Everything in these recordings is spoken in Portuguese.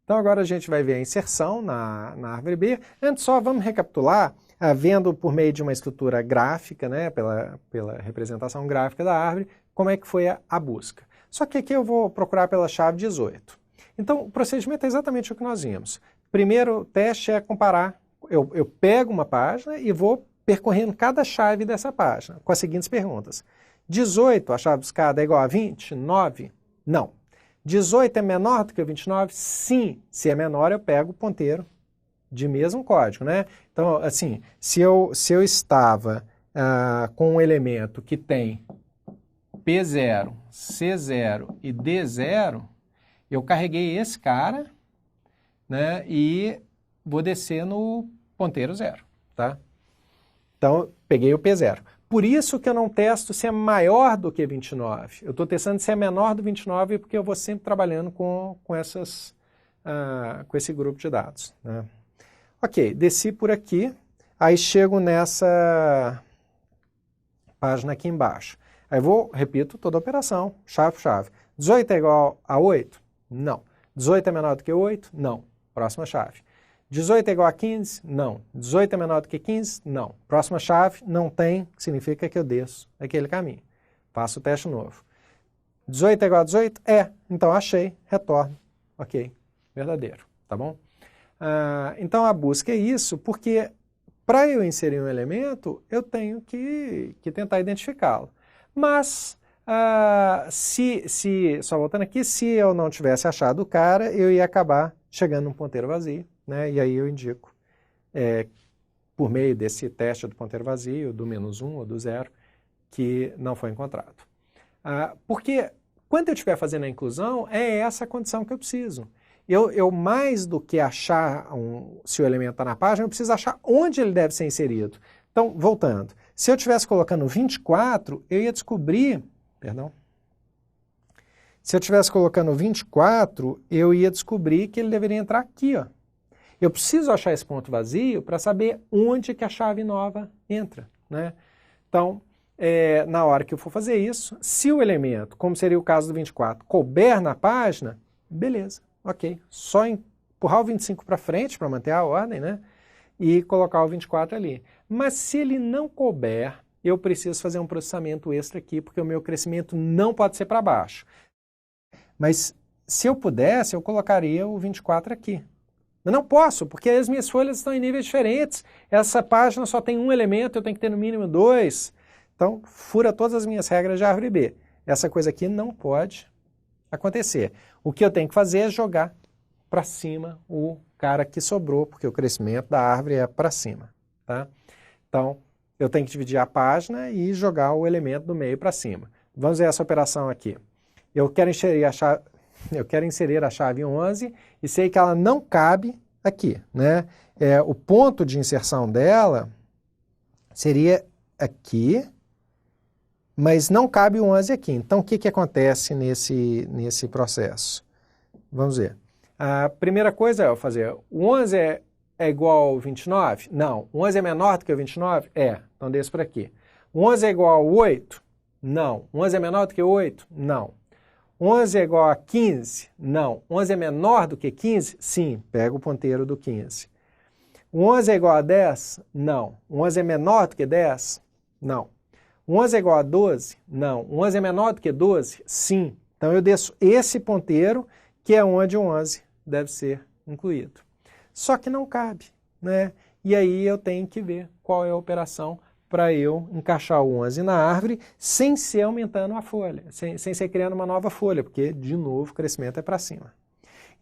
Então agora a gente vai ver a inserção na árvore B. Antes só vamos recapitular, vendo por meio de uma estrutura gráfica, né, pela representação gráfica da árvore, como é que foi a busca. Só que aqui eu vou procurar pela chave 18. Então o procedimento é exatamente o que nós vimos. Primeiro teste é comparar, eu pego uma página e vou percorrendo cada chave dessa página, com as seguintes perguntas. 18, a chave buscada, é igual a 29? Não. 18 é menor do que o 29? Sim. Se é menor, eu pego o ponteiro de mesmo código, né? Então, assim, se eu estava com um elemento que tem P0, C0 e D0, eu carreguei esse cara, né, e vou descer no ponteiro 0, tá? Então, peguei o P0. Por isso que eu não testo se é maior do que 29. Eu estou testando se é menor do 29 porque eu vou sempre trabalhando com esse grupo de dados, né? Ok, desci por aqui, aí chego nessa página aqui embaixo. Aí repito toda a operação, chave por chave. 18 é igual a 8? Não. 18 é menor do que 8? Não. Próxima chave. 18 é igual a 15? Não. 18 é menor do que 15? Não. Próxima chave, não tem, significa que eu desço aquele caminho. Faço o teste novo. 18 é igual a 18? É. Então achei, retorno. Ok, verdadeiro, tá bom? Então a busca é isso, porque para eu inserir um elemento, eu tenho que tentar identificá-lo. Mas, só voltando aqui, se eu não tivesse achado o cara, eu ia acabar chegando num ponteiro vazio, né? E aí eu indico, por meio desse teste do ponteiro vazio, do -1 ou do 0, que não foi encontrado. Porque quando eu estiver fazendo a inclusão, é essa a condição que eu preciso. Eu mais do que achar se o elemento está na página, eu preciso achar onde ele deve ser inserido. Então, voltando, se eu estivesse colocando 24, eu ia descobrir, se eu estivesse colocando 24, eu ia descobrir que ele deveria entrar aqui, ó. Eu preciso achar esse ponto vazio para saber onde que a chave nova entra, né? Então, na hora que eu for fazer isso, se o elemento, como seria o caso do 24, couber na página, beleza, ok. Só empurrar o 25 para frente para manter a ordem, né? E colocar o 24 ali. Mas se ele não couber, eu preciso fazer um processamento extra aqui, porque o meu crescimento não pode ser para baixo. Mas se eu pudesse, eu colocaria o 24 aqui. Eu não posso, porque as minhas folhas estão em níveis diferentes. Essa página só tem um elemento, eu tenho que ter no mínimo 2. Então, fura todas as minhas regras de árvore B. Essa coisa aqui não pode acontecer. O que eu tenho que fazer é jogar para cima o cara que sobrou, porque o crescimento da árvore é para cima, tá? Então, eu tenho que dividir a página e jogar o elemento do meio para cima. Vamos ver essa operação aqui. Eu quero inserir a chave 11 e sei que ela não cabe aqui, né? O ponto de inserção dela seria aqui, mas não cabe o 11 aqui. Então, o que acontece nesse processo? Vamos ver. A primeira coisa é eu fazer, o 11 é igual ao 29? Não. O 11 é menor do que o 29? É. Então, desço por aqui. O 11 é igual ao 8? Não. O 11 é menor do que 8? Não. 11 é igual a 15? Não. 11 é menor do que 15? Sim. Pega o ponteiro do 15. O 11 é igual a 10? Não. O 11 é menor do que 10? Não. O 11 é igual a 12? Não. O 11 é menor do que 12? Sim. Então eu desço esse ponteiro, que é onde o 11 deve ser incluído. Só que não cabe, né? E aí eu tenho que ver qual é a operação para eu encaixar o 11 na árvore sem ser aumentando a folha, sem ser criando uma nova folha, porque, de novo, o crescimento é para cima.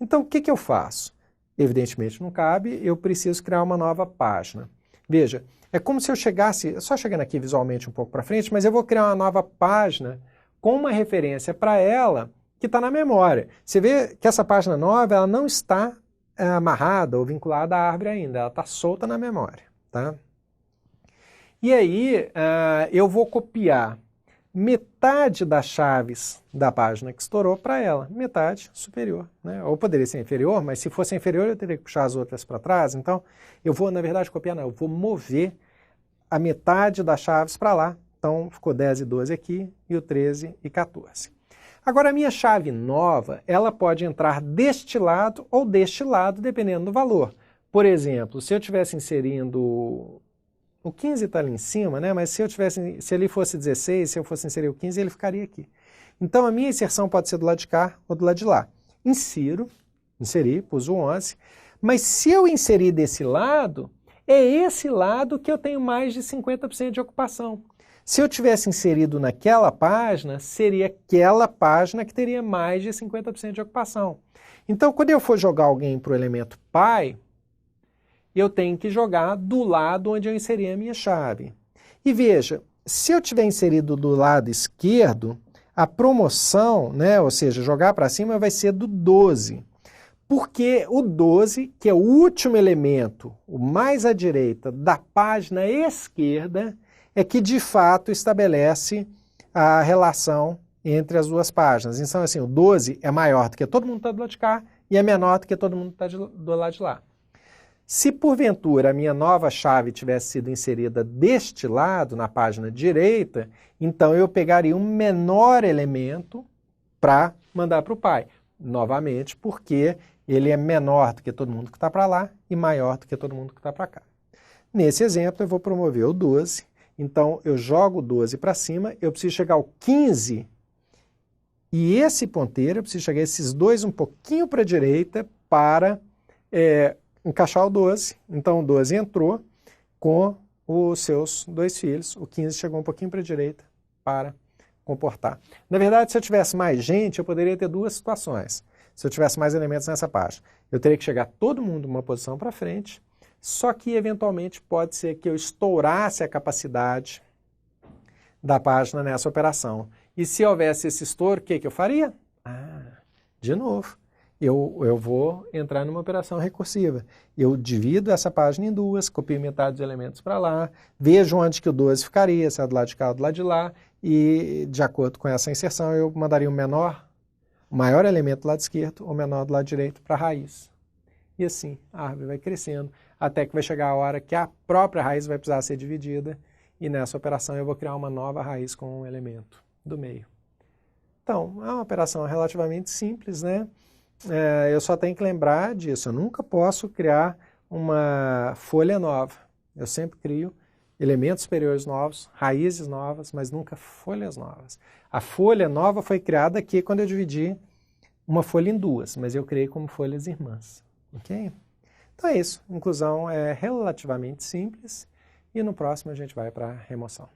Então, o que eu faço? Evidentemente não cabe, eu preciso criar uma nova página. Veja, é como se eu chegasse, só chegando aqui visualmente um pouco para frente, mas eu vou criar uma nova página com uma referência para ela que está na memória. Você vê que essa página nova ela não está amarrada ou vinculada à árvore ainda, ela está solta na memória, tá? E aí eu vou copiar metade das chaves da página que estourou para ela, metade superior, né? Ou poderia ser inferior, mas se fosse inferior eu teria que puxar as outras para trás, então eu vou, na verdade, copiar não, eu vou mover a metade das chaves para lá, então ficou 10 e 12 aqui e o 13 e 14. Agora, a minha chave nova, ela pode entrar deste lado ou deste lado, dependendo do valor. Por exemplo, se eu estivesse inserindo... O 15 está ali em cima, né? Mas se ele fosse 16, se eu fosse inserir o 15, ele ficaria aqui. Então, a minha inserção pode ser do lado de cá ou do lado de lá. Inseri, pus o 11. Mas se eu inserir desse lado, é esse lado que eu tenho mais de 50% de ocupação. Se eu tivesse inserido naquela página, seria aquela página que teria mais de 50% de ocupação. Então, quando eu for jogar alguém para o elemento pi, eu tenho que jogar do lado onde eu inseri a minha chave. E veja, se eu tiver inserido do lado esquerdo, a promoção, né, ou seja, jogar para cima, vai ser do 12. Porque o 12, que é o último elemento, o mais à direita da página esquerda, é que de fato estabelece a relação entre as duas páginas. Então, assim, o 12 é maior do que todo mundo está do lado de cá e é menor do que todo mundo está do lado de lá. Se porventura a minha nova chave tivesse sido inserida deste lado, na página direita, então eu pegaria um menor elemento para mandar para o pai. Novamente, porque ele é menor do que todo mundo que está para lá e maior do que todo mundo que está para cá. Nesse exemplo, eu vou promover o 12. Então, eu jogo o 12 para cima, eu preciso chegar ao 15 e esse ponteiro, eu preciso chegar a esses dois um pouquinho para a direita para encaixar o 12. Então, o 12 entrou com os seus dois filhos, o 15 chegou um pouquinho para a direita para comportar. Na verdade, se eu tivesse mais gente, eu poderia ter duas situações. Se eu tivesse mais elementos nessa página, eu teria que chegar todo mundo numa posição para frente, só que eventualmente pode ser que eu estourasse a capacidade da página nessa operação. E se houvesse esse estouro, o que eu faria? De novo, eu vou entrar numa operação recursiva. Eu divido essa página em duas, copio metade dos elementos para lá, vejo onde que o 12 ficaria, se é do lado de cá ou do lado de lá, e de acordo com essa inserção eu mandaria o maior elemento do lado esquerdo, o menor do lado direito para a raiz. E assim, a árvore vai crescendo, até que vai chegar a hora que a própria raiz vai precisar ser dividida, e nessa operação eu vou criar uma nova raiz com um elemento do meio. Então, é uma operação relativamente simples, né? Eu só tenho que lembrar disso, eu nunca posso criar uma folha nova. Eu sempre crio elementos superiores novos, raízes novas, mas nunca folhas novas. A folha nova foi criada aqui quando eu dividi uma folha em duas, mas eu criei como folhas irmãs. Ok? Então é isso. Inclusão é relativamente simples e no próximo a gente vai para a remoção.